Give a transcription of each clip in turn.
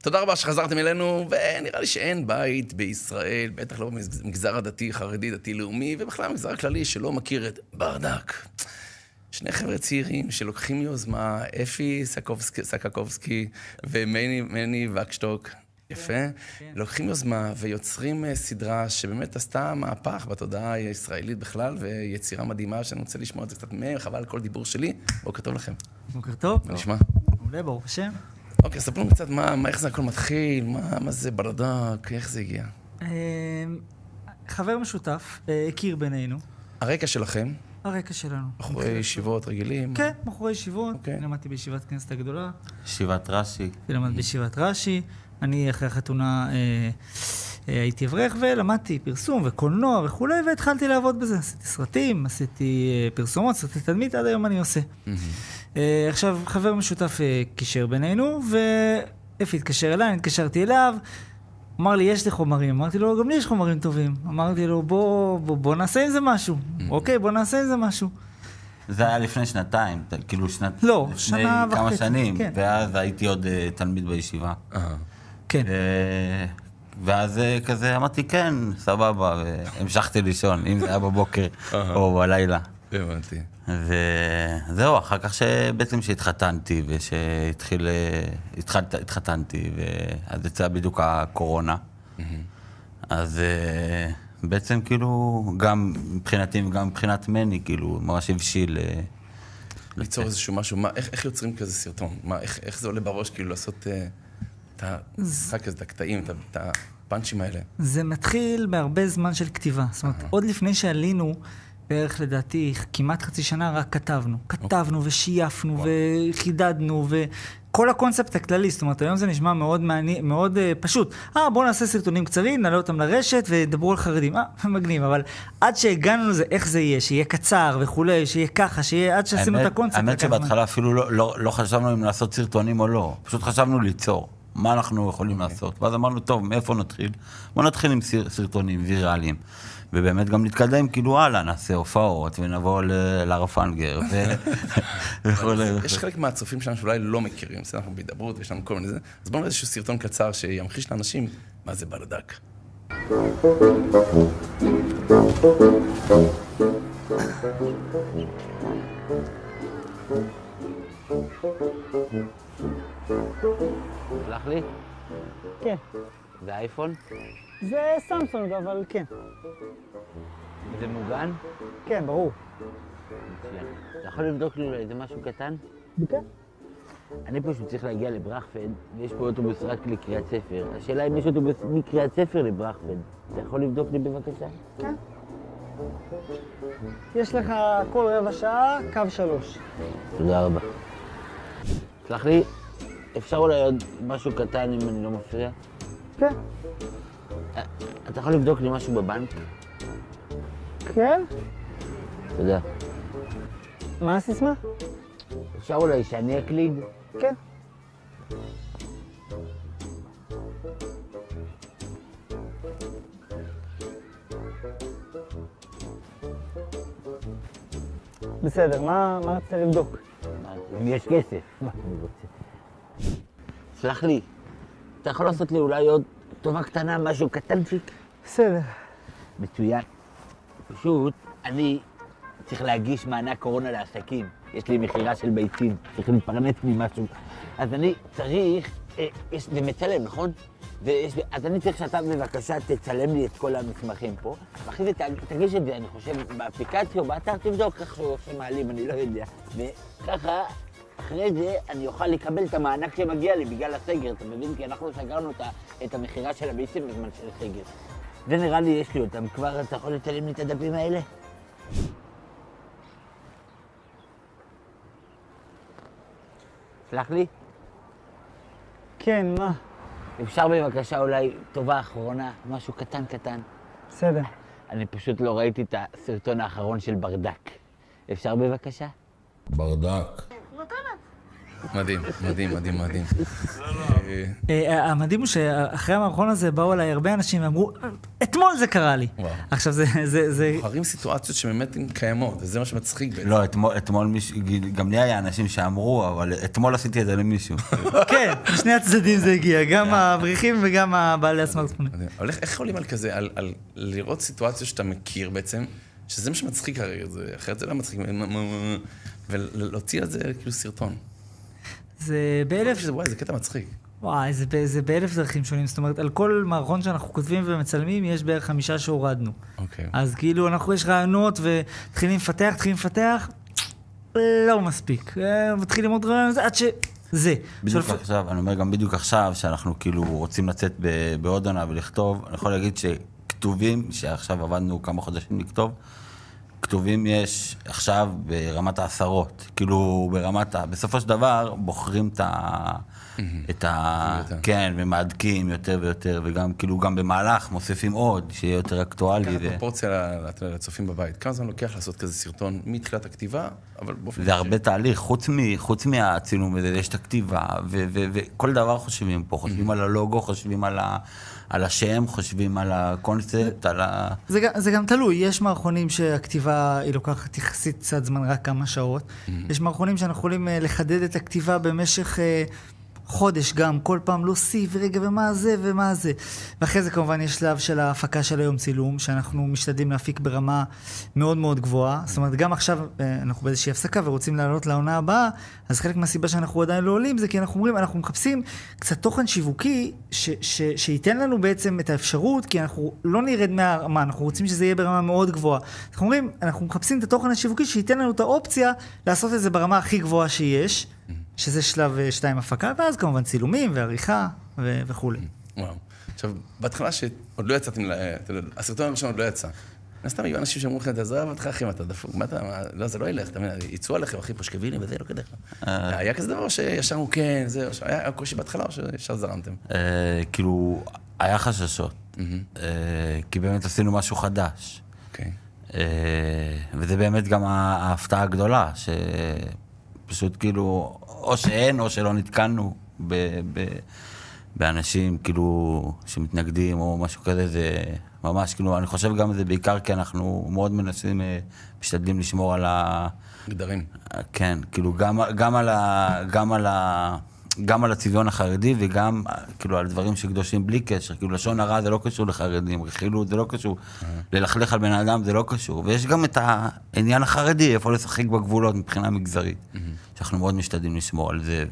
תודה רבה שחזרתם אלינו, ונראה לי שאין בית בישראל, בטח לא במגזר הדתי, חרדי, דתי-לאומי, ובכלל המגזר הכללי שלא מכיר את ברדק. שני חבר'ה צעירים שלוקחים יוזמה, אפי סקקובסקי ומני וקשטוק, יפה, לוקחים יוזמה ויוצרים סדרה שבאמת עשתה מהפך בתודעה הישראלית בכלל, ויצירה מדהימה שאני רוצה לשמוע את זה קצת מהם, חבל על כל דיבור שלי. בוקר טוב לכם. בוקר טוב. מה נשמע? מעולה, ברוך השם. אוקיי, ספרו קצת איך זה הכל מתחיל, מה זה ברדק, איך זה הגיע. חבר משותף, הכיר בינינו. הרקע שלכם? הרקע שלנו. בחורי ישיבות רגילים? כן, בחורי ישיבות. אוקיי. למדתי בישיבת כנסת הגדולה. ישיבת רש"י. ולמדתי בישיבת רש"י. אני אחרי החתונה הייתי אברך ולמדתי פרסום וקולנוע וכולי, והתחלתי לעבוד בזה. עשיתי סרטים, עשיתי פרסומות, עשיתי תדמית, עד היום אני עושה. עכשיו, חבר משותף קישר בינינו, ואפי התקשר אליי, אני התקשרתי אליו, אמר לי, יש לי חומרים. אמרתי לו, גם לי יש חומרים טובים. אמרתי לו, בוא נעשה עם זה משהו. אוקיי, בוא נעשה עם זה משהו. זה היה לפני שנתיים, כאילו לא, לפני שנה וחצי. כמה שנים, כן. ואז הייתי עוד תלמיד בישיבה. כן. ואז כזה אמרתי, כן, סבבה, והמשכתי לישון, אם זה היה בבוקר או בלילה. הבנתי. וזהו, אחר כך שבעצם שהתחתנתי התחתנתי, ואז יצאה בדיוק הקורונה. אז בעצם כאילו, גם מבחינתי וגם מבחינת מני, כאילו, ממש הבשיל. ליצור איזשהו משהו, איך יוצרים כזה סרטון? איך זה עולה בראש, כאילו, לעשות את המשחק הזה, את הקטעים, את הפאנצ'ים האלה? זה מתחיל בהרבה זמן של כתיבה. זאת אומרת, עוד לפני שעלינו, בערך לדעתי, כמעט חצי שנה רק כתבנו. כתבנו ושייפנו וחידדנו וכל הקונספט הכללי. זאת אומרת, היום זה נשמע מאוד פשוט. בואו נעשה סרטונים קצרים, נעלה אותם לרשת ודברו על חרדים. מגניב, אבל עד שהגענו לזה, איך זה יהיה, שיהיה קצר וכולי, שיהיה ככה, שיהיה עד שעשינו את הקונספט. האמת שבהתחלה אפילו לא חשבנו אם לעשות סרטונים או לא. פשוט חשבנו ליצור. מה אנחנו יכולים לעשות? ואז אמרנו, טוב, מאיפה נתחיל? בוא נתחיל עם סרטונים ויראליים. ובאמת גם נתקדם, כאילו, נעשה הופעות, ונבוא לרפנגר, וכולי. יש חלק מהצופים שלנו שאולי לא מכירים, אנחנו בהידברות, ויש לנו כל מיני זה, אז בואו נראה איזשהו סרטון קצר שימחיש לאנשים מה זה ברדק. סלח לי? כן. זה אייפון? זה סמסונג, אבל כן. זה מוגן? כן, ברור. מצוין. אתה יכול לבדוק לי איזה משהו קטן? כן. אני פשוט צריך להגיע לברכפד, ויש פה אוטובוס רק לקריית ספר. השאלה אם יש אוטובוס מקריית ספר לברכפד. אתה יכול לבדוק לי בבקשה? כן. יש לך כל רבע שעה, קו 3. תודה רבה. סלח לי, אפשר אולי עוד משהו קטן אם אני לא מפריע? כן. אתה יכול לבדוק לי משהו בבנק? כן? תודה. מה הסיסמה? אפשר אולי שאני אקליד? כן. בסדר, מה רצית לבדוק? אם יש כסף. מה אני רוצה? סלח לי, אתה יכול לעשות לי אולי עוד טובה קטנה, משהו קטנצ'יק? בסדר. מצוין. פשוט, אני צריך להגיש מענק קורונה לעסקים. יש לי מחירה של ביצים, צריך להתפרנס ממשהו. אז אני צריך, זה מצלם, נכון? אז אני צריך שאתה בבקשה תצלם לי את כל המסמכים פה, ואחרי זה תגיש את זה, אני חושב, באפליקציה או באתר, תבדוק איך שמעלים, אני לא יודע. וככה, אחרי זה אני אוכל לקבל את המענק שמגיע לי בגלל הסגר, אתה מבין? כי אנחנו סגרנו את המחירה של הביצים בזמן של הסגר. זה נראה לי, יש לי אותם. כבר אתה יכול לצלם לי את הדפים האלה? סלח לי? כן, מה? אפשר בבקשה אולי טובה אחרונה, משהו קטן קטן. בסדר. אני פשוט לא ראיתי את הסרטון האחרון של ברדק. אפשר בבקשה? ברדק. מדהים, מדהים, מדהים, מדהים. המדהים הוא שאחרי המערכון הזה באו אליי הרבה אנשים ואמרו, את אתמול זה קרה לי. וואו. עכשיו זה... בוחרים סיטואציות שבאמת הן קיימות, וזה מה שמצחיק בעצם. לא, אתמול מישהו, גם לי היה אנשים שאמרו, אבל אתמול עשיתי את זה למישהו. כן, משני הצדדים זה הגיע, גם האברכים וגם הבעלי הסמארטפונים. אבל איך עולים על כזה, על לראות סיטואציות שאתה מכיר בעצם, שזה מה שמצחיק הרגע, אחרת זה לא מצחיק, ולהוציא על זה כאילו סרטון. זה באלף... וואי, זה קטע מצחיק. וואי, זה באלף דרכים שונים. זאת אומרת, על כל מערכון שאנחנו כותבים ומצלמים, יש בערך 5 שהורדנו. אוקיי. אז כאילו, יש רעיונות ומתחילים לפתח, לא מספיק. מתחילים עוד רעיונות, עד שזה. בדיוק עכשיו, אני אומר גם בדיוק עכשיו, שאנחנו כאילו רוצים לצאת בעוד עונה ולכתוב, אני יכול להגיד שכתובים, שעכשיו עבדנו כמה חודשים לכתוב, כתובים יש עכשיו ברמת העשרות, כאילו בסופו של דבר בוחרים כן, ומעדקים יותר ויותר, וגם כאילו גם במהלך מוסיפים עוד, שיהיה יותר אקטואלי. כמה פרופורציה לצופים בבית, כמה זמן לוקח לעשות כזה סרטון מתחילת הכתיבה, אבל באופן... זה הרבה תהליך, חוץ מהצילום הזה, יש את הכתיבה, וכל דבר חושבים פה, חושבים על הלוגו, חושבים על השם, חושבים על הקונספט, על ה... זה גם תלוי, יש מערכונים שהכתיבה היא לוקחת יחסית קצת זמן, רק כמה שעות. יש מערכונים שאנחנו יכולים לחדד את הכתיבה במשך חודש גם, כל פעם להוסיף, רגע, ומה זה. ואחרי זה כמובן יש שלב של ההפקה של היום צילום, שאנחנו משתדלים להפיק ברמה מאוד מאוד גבוהה. זאת אומרת, גם עכשיו אנחנו באיזושהי הפסקה ורוצים לעלות לעונה הבאה, אז חלק מהסיבה שאנחנו עדיין לא עולים, זה כי אנחנו אומרים, אנחנו מחפשים קצת תוכן שיווקי, שייתן לנו בעצם את האפשרות, כי אנחנו לא נרד מהרמה, אנחנו רוצים שזה יהיה ברמה מאוד גבוהה. אנחנו אומרים, אנחנו מחפשים את התוכן השיווקי, שייתן לנו את האופציה לעשות את זה ברמה הכי גבוהה שיש, שזה שלב 2 הפקה, ואז כמובן צילומים ועריכה וכו'. וואו. עכשיו, בהתחלה שעוד לא יצאתם, הסרטון הראשון עוד לא יצא. סתם היו אנשים שאמרו לכם, תעזוב אותך אחי, אתה דפוק, לא, זה לא ילך, אתה מבין, יצאו עליכם, אחי, פושקבילים וזה לא כדאי. היה כזה דבר שישרנו כן, זה, היה קושי בהתחלה או שישר זרמתם? כאילו, היה חששות, כי באמת עשינו משהו חדש. אוקיי. וזה באמת גם ההפתעה הגדולה, שפשוט כאילו, או שאין, או שלא נתקלנו באנשים כאילו שמתנגדים או משהו כזה, זה ממש כאילו, אני חושב גם זה בעיקר כי אנחנו מאוד מנסים, משתדלים לשמור על גדרים. כן, כאילו גם על הצביון החרדי וגם כאילו על דברים שקדושים בלי קשר, כאילו לשון הרע זה לא קשור לחרדים, רכילות זה לא קשור, ללכלך על בן אדם זה לא קשור, ויש גם את העניין החרדי, איפה לשחק בגבולות מבחינה מגזרית, שאנחנו מאוד משתדלים לשמור על זה.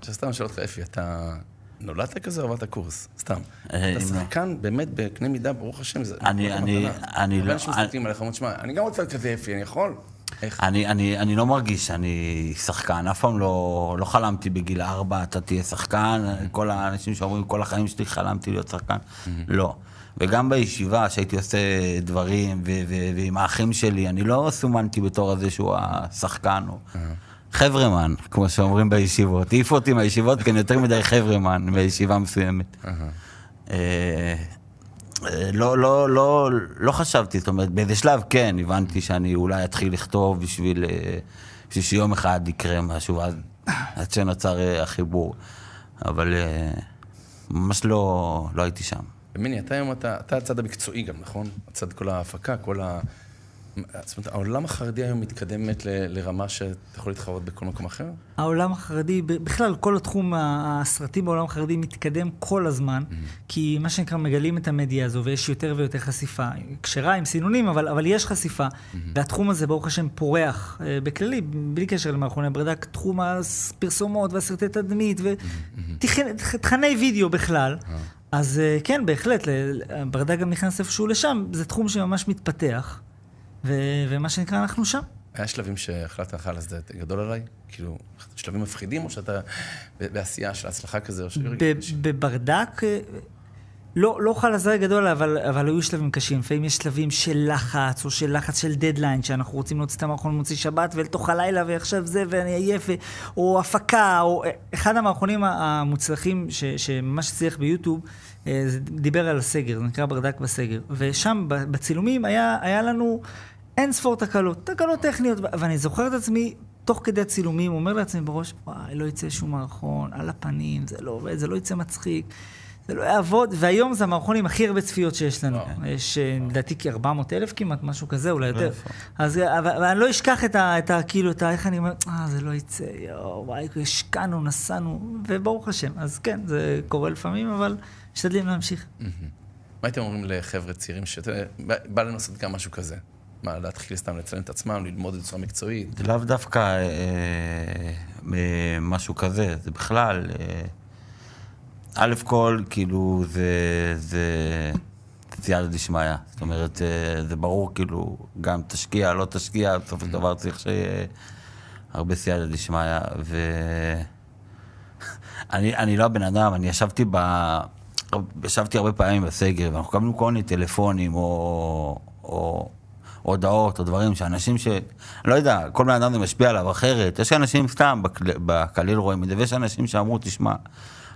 שסתם שאלות לך, אפי, אתה נולדת כזה או עברת קורס? סתם. אתה שחקן באמת בקנה מידה, ברוך השם, זה... אני לא... אני גם רוצה כזה, אפי, אני יכול? אני לא מרגיש שאני שחקן, אף פעם לא חלמתי בגיל 4, אתה תהיה שחקן, כל האנשים שאומרים, כל החיים שלי חלמתי להיות שחקן, לא. וגם בישיבה שהייתי עושה דברים, ועם האחים שלי, אני לא סומנתי בתור הזה שהוא השחקן, או חברמן, כמו שאומרים בישיבות. העיפו אותי מהישיבות, כי אני יותר מדי חברמן בישיבה מסוימת. לא חשבתי, זאת אומרת, באיזה שלב כן, הבנתי שאני אולי אתחיל לכתוב בשביל שיום אחד יקרה משהו, עד שנוצר החיבור. אבל ממש לא הייתי שם. מיני, אתה היום, אתה הצד המקצועי גם, נכון? הצד כל ההפקה, כל ה... זאת אומרת, העולם החרדי היום מתקדמת לרמה שאתה יכול להתחרות בכל מקום אחר? העולם החרדי, בכלל, כל התחום הסרטים בעולם החרדי מתקדם כל הזמן, כי מה שנקרא מגלים את המדיה הזו, ויש יותר ויותר חשיפה. קשרה עם סינונים, אבל יש חשיפה. והתחום הזה, ברוך השם, פורח בכללי, בלי קשר למערכוני ברדק, תחום הפרסומות והסרטי תדמית, ותכני וידאו בכלל. אז כן, בהחלט, ברדק גם נכנס איפשהו לשם, זה תחום שממש מתפתח. ומה שנקרא, אנחנו שם. היה שלבים שהחלטת לך על זה גדול עליי? כאילו, שלבים מפחידים, או שאתה בעשייה של הצלחה כזה? בברדק, לא חל הזר גדול, אבל היו שלבים קשים. לפעמים יש שלבים של לחץ, או של לחץ של דדליין, שאנחנו רוצים להוציא את המערכון מוציא שבת, ולתוך הלילה, ועכשיו זה, ואני עייף, או הפקה, או אחד המערכונים המוצלחים שממש הצליח ביוטיוב, זה דיבר על הסגר, זה נקרא ברדק בסגר. ושם, בצילומים, היה לנו אין ספור תקלות טכניות, ואני זוכר את עצמי, תוך כדי הצילומים, אומר לעצמי בראש, וואי, לא יצא שום מערכון, על הפנים, זה לא עובד, זה לא יצא מצחיק. זה לא יעבוד, והיום זה המערכונים הכי הרבה צפיות שיש לנו. וואו. יש לדעתי כ-400,000 כמעט, משהו כזה, אולי יותר. אז אבל אני לא אשכח כאילו, איך אני אומר, זה לא יצא, וואי, השקענו, נסענו, וברוך השם. אז כן, זה קורה לפעמים, אבל משתדלים להמשיך. מה הייתם אומרים לחבר'ה צעירים שבא לנסות גם משהו כזה? מה, להתחיל סתם לצלם את עצמם, ללמוד את בצורה מקצועית? זה לאו דווקא משהו כזה, זה בכלל, א' כל, כאילו, זה סייעתא דשמיא. זאת אומרת, זה ברור, כאילו, גם תשקיע, לא תשקיע, בסופו של דבר צריך שיהיה הרבה סייעתא דשמיא. אני לא הבן אדם, אני ישבתי הרבה פעמים בסגר, ואנחנו קבלנו כל מיני טלפונים, או הודעות, או דברים שאנשים אני לא יודע, כל בן אדם זה משפיע עליו אחרת. יש אנשים סתם בקליל רואים את זה, ויש אנשים שאמרו, תשמע,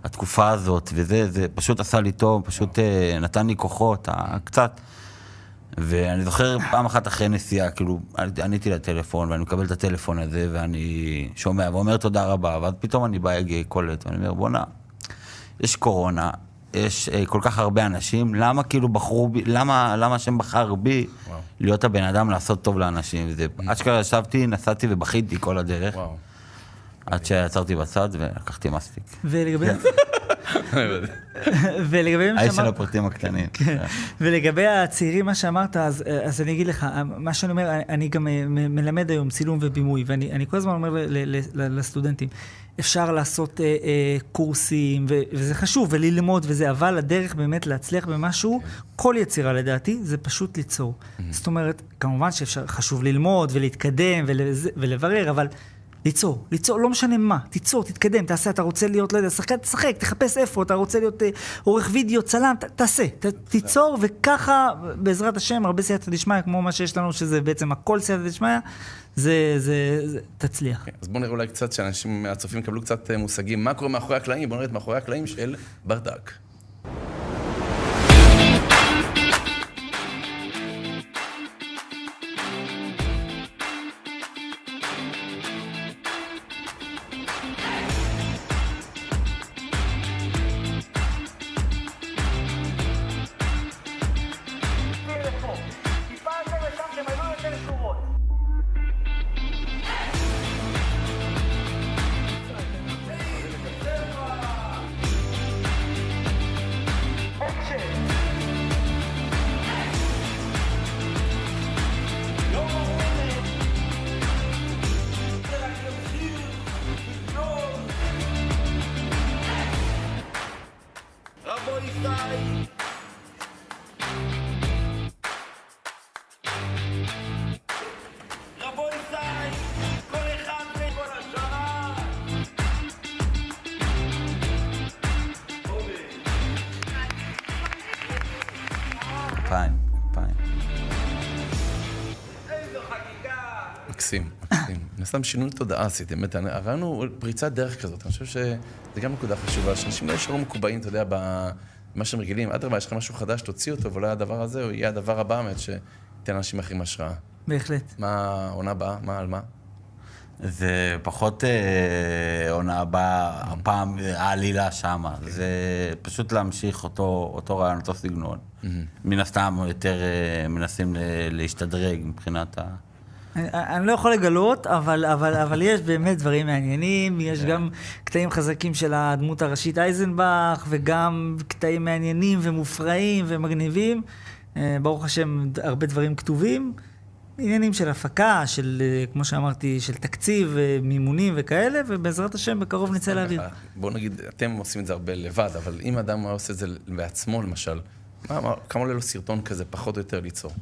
התקופה הזאת, וזה, זה פשוט עשה לי טוב, פשוט נתן לי כוחות, קצת. ואני זוכר פעם אחת אחרי נסיעה, כאילו, עניתי לטלפון, ואני מקבל את הטלפון הזה, ואני שומע, ואומר תודה רבה, ואז פתאום אני בא יגיע קולט, ואני אומר, בוא'נה, יש קורונה, יש כל כך הרבה אנשים, למה כאילו בחרו בי, למה השם בחר בי להיות הבן אדם לעשות טוב לאנשים? וזה, אשכרה ישבתי, נסעתי ובכיתי כל הדרך. עד שיצרתי בצד ולקחתי מספיק. ולגבי האיש של הפרטים הקטנים. ולגבי הצעירים, מה שאמרת, אז אני אגיד לך, מה שאני אומר, אני גם מלמד היום צילום ובימוי, ואני כל הזמן אומר לסטודנטים, אפשר לעשות קורסים, וזה חשוב, וללמוד וזה, אבל הדרך באמת להצליח במשהו, כל יצירה לדעתי, זה פשוט ליצור. זאת אומרת, כמובן שחשוב ללמוד ולהתקדם ולברר, אבל ליצור, לא משנה מה, תיצור, תתקדם, תעשה, אתה רוצה להיות, לא יודע, שחקן, תשחק, תחפש איפה, אתה רוצה להיות עורך וידאו, צלם, תעשה, תיצור, וככה, בעזרת השם, הרבה סייעתא דשמיא, כמו מה שיש לנו, שזה בעצם הכל סייעתא דשמיא, זה תצליח. אז בואו נראה אולי קצת, שאנשים מהצופים יקבלו קצת מושגים, מה קורה מאחורי הקלעים, בואו נראה את מאחורי הקלעים של ברדק. מקסים. נסתם שינוי תודעה עשיתם, באמת, ראינו פריצת דרך כזאת, אני חושב שזה גם נקודה חשובה, שאנשים לא ישארו מקובעים, אתה יודע, במה שהם רגילים, עד רבה, יש לך משהו חדש, תוציא אותו, ואולי הדבר הזה, הוא יהיה הדבר הבא, באמת, שתן אנשים אחרים השראה. בהחלט. מה העונה הבאה? מה על מה? זה פחות עונה הבאה, הפעם העלילה שמה, זה פשוט להמשיך אותו רעיון, אותו סגנון. מן הסתם יותר מנסים להשתדרג מבחינת אני לא יכול לגלות, אבל יש באמת דברים מעניינים, יש גם קטעים חזקים של הדמות הראשית אייזנבך, וגם קטעים מעניינים ומופרעים ומגניבים. ברוך השם, הרבה דברים כתובים. עניינים של הפקה, של, כמו שאמרתי, של תקציב, מימונים וכאלה, ובעזרת השם בקרוב נצא לאוויר. בואו נגיד, אתם עושים את זה הרבה לבד, אבל אם אדם עושה את זה בעצמו, למשל, כמה עולה לו סרטון כזה, פחות או יותר ליצור?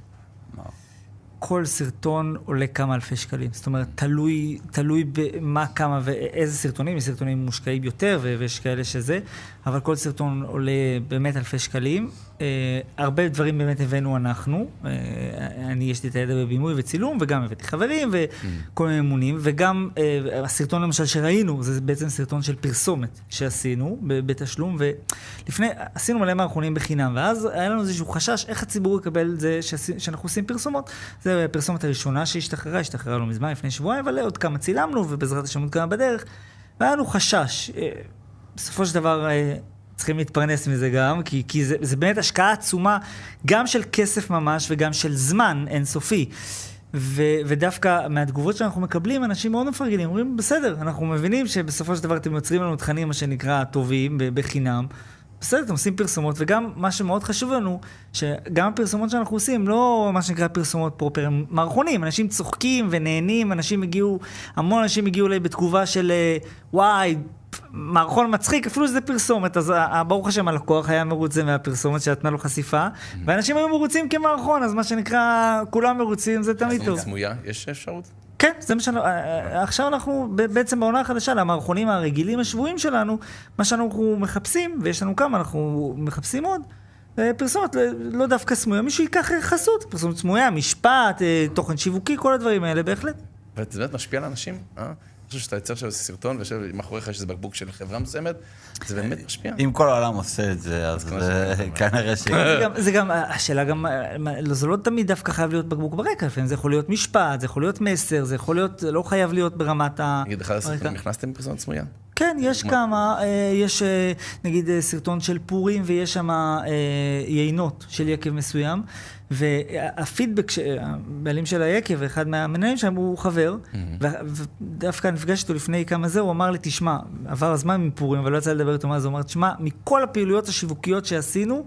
כל סרטון עולה כמה אלפי שקלים. זאת אומרת, תלוי במה, כמה ואיזה סרטונים. יש סרטונים מושקעים יותר ויש כאלה שזה, אבל כל סרטון עולה באמת אלפי שקלים. הרבה דברים באמת הבאנו אנחנו. אני יש לי את הידע בבימוי וצילום, וגם הבאתי חברים וכל מיני ממונים, וגם הסרטון למשל שראינו, זה בעצם סרטון של פרסומת שעשינו בתשלום, ולפני, עשינו מלא מערכונים בחינם, ואז היה לנו איזשהו חשש איך הציבור יקבל את זה שאנחנו עושים פרסומות. זה הפרסומת הראשונה שהשתחררה לא מזמן, לפני שבועיים, אבל עוד כמה צילמנו, ובעזרת השם עוד כמה בדרך, והיה לנו חשש. בסופו של דבר צריכים להתפרנס מזה גם, כי זה באמת השקעה עצומה, גם של כסף ממש וגם של זמן אינסופי. ודווקא מהתגובות שאנחנו מקבלים, אנשים מאוד מפרגנים, אומרים, בסדר, אנחנו מבינים שבסופו של דבר אתם יוצרים לנו תכנים, מה שנקרא, טובים, בחינם. בסדר, אתם עושים פרסומות, וגם מה שמאוד חשוב לנו, שגם הפרסומות שאנחנו עושים, לא מה שנקרא פרסומות פרופר, הם מערכונים, אנשים צוחקים ונהנים, המון אנשים הגיעו אליי בתגובה של, וואי, מערכון מצחיק, אפילו שזה פרסומת, אז ברוך השם הלקוח היה מרוצה מהפרסומת שנתנה לו חשיפה, ואנשים היו מרוצים כמערכון, אז מה שנקרא, כולם מרוצים, זה תמיד טוב. סמויה, יש אפשרות? כן, זה מה עכשיו אנחנו בעצם בעונה החדשה, למערכונים הרגילים השבועים שלנו, מה שאנחנו מחפשים, ויש לנו כמה, אנחנו מחפשים עוד, פרסומת, לא דווקא סמויה, מישהו ייקח חסות, פרסומת סמויה, משפט, תוכן שיווקי, כל הדברים האלה, בהחלט. וזה באמת משפיע על אנשים, אני חושב שאתה יוצר שם סרטון, ומאחוריך יש איזה בקבוק של חברה מסוימת, זה באמת משפיע. אם כל העולם עושה את זה, אז כנראה ש... זה גם, השאלה גם, זה לא תמיד דווקא חייב להיות בקבוק ברקע, לפעמים זה יכול להיות משפט, זה יכול להיות מסר, זה יכול להיות, לא חייב להיות ברמת ה... נגיד, אחד הסרטונים נכנסתם בפרסומת סמויה? כן, יש כמה, יש נגיד סרטון של פורים ויש שם יינות של יקב מסוים, והפידבק, הבעלים של היקב, אחד מהמנהלים שם הוא חבר, ודווקא נפגש איתו לפני כמה זה, הוא אמר לי, תשמע, עבר הזמן מפורים, אבל לא יצא לדבר איתו מה זה, הוא אמר, תשמע, מכל הפעילויות השיווקיות שעשינו,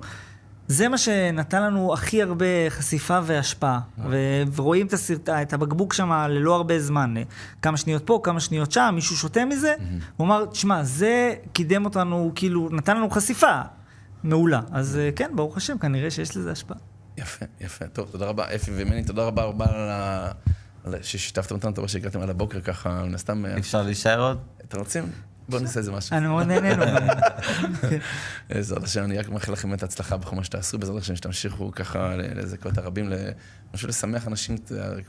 זה מה שנתן לנו הכי הרבה חשיפה והשפעה, ורואים את הבקבוק שם ללא הרבה זמן, כמה שניות פה, כמה שניות שם, מישהו שותה מזה, הוא אמר, תשמע, זה קידם אותנו, כאילו, נתן לנו חשיפה מעולה, אז כן, ברוך השם, כנראה שיש לזה השפעה. יפה, יפה, טוב, תודה רבה, אפי ומני, תודה רבה על ששיתפתם אותנו, טוב שהגעתם על הבוקר ככה, נסתם... אפשר להישאר עוד? אתם רוצים? בואו נעשה איזה משהו. אני מאוד נהנינו. בעזרת השם, אני רק מאחל לכם את ההצלחה בכל מה שתעשו, בעזרת השם שתמשיכו ככה לזכות הרבים, משהו לשמח אנשים,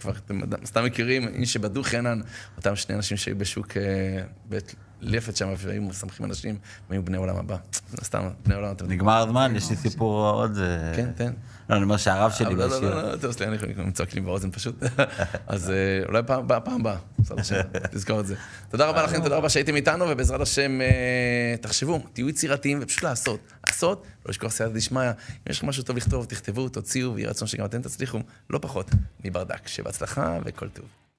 כבר אתם סתם מכירים, איש שבדו חנן, אותם שני אנשים שהיו בשוק בית לפת שם, והיו משמחים אנשים, והיו בני עולם הבא. סתם, בני עולם... נגמר הזמן, יש לי סיפור עוד... כן, תן. לא, אני אומר שהרב שלי בשיר. לא, טוב, סליחה, אני צועק לי באוזן פשוט. אז אולי פעם הבאה, בעזרת השם, תזכור את זה. תודה רבה לכם, תודה רבה שהייתם איתנו, ובעזרת השם, תחשבו, תהיו יצירתיים ופשוט לעשות. לעשות, לא לשכוח סייעתא דשמיא. אם יש לכם משהו טוב לכתוב, תכתבו, תוציאו, ויהיה רצון שגם אתם תצליחו, לא פחות מברדק. שבהצלחה וכל טוב.